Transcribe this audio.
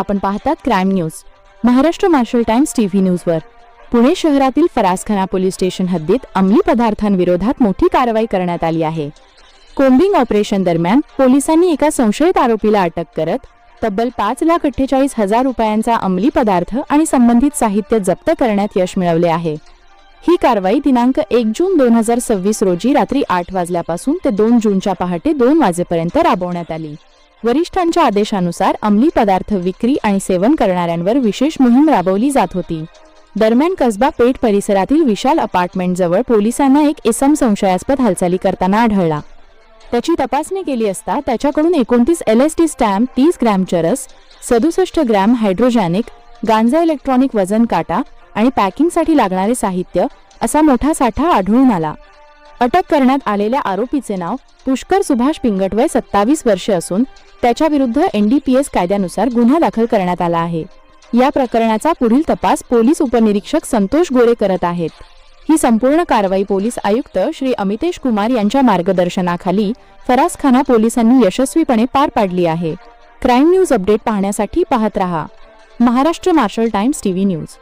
आपण पाहतात crime news Maharashtra Marshal Times TV न्यूजवर। पुणे शहरातील फरासखाना पोलीस स्टेशन हद्दीत अंमली पदार्थांविरोधात मोठी कारवाई करण्यात आली आहे। कोम्बिंग ऑपरेशन दरम्यान पोलिसांनी एका संशयित आरोपीला अटक करत तब्बल 5,48,000 रुपयांचा अंमली पदार्थ आणि संबंधित साहित्य जप्त करण्यात यश मिळवले आहे। ही कारवाई दिनांक 1 जून 2026 रोजी रात्री 8 वाजल्यापासून ते 2 जूनच्या पहाटे 2 वाजेपर्यंत राबवण्यात आली। वरिष्ठांच्या आदेशानुसार अंमली पदार्थ विक्री आणि सेवन करणाऱ्यांवर विशेष मोहीम राबवली जात होती। दरम्यान कसबा पेठ परिसरातील विशाल अपार्टमेंट जवळ पोलिसांना एक इसम संशयास्पद हालचाली करताना आढळला। त्याची तपासणी केली असता त्याच्याकडून 29 LSD स्टॅम्प, 30 ग्रॅम चरस, 67 ग्रॅम हायड्रोजॅनिक, गांजा इलेक्ट्रॉनिक वजन काटा आणि पॅकिंगसाठी लागणारे साहित्य असा मोठा साठा आढळून आला। अटक करण्यात आलेल्या आरोपीचे नाव पुष्कर सुभाष पिंगट, वय 27 वर्षे असून त्याच्या विरुद्ध NDPS कायद्यानुसार गुन्हा दाखल करण्यात आला आहे। या प्रकरणाचा पुढील तपास पोलीस उपनिरीक्षक संतोष गोरे करत आहेत। ही संपूर्ण कारवाई पोलीस आयुक्त श्री अमितेश कुमार यांच्या मार्गदर्शनाखाली फरासखाना पोलिसांनी यशस्वीपणे पार पाडली आहे। क्राईम न्यूज अपडेट पाहण्यासाठी पाहत रहा Maharashtra Marshal Times TV news.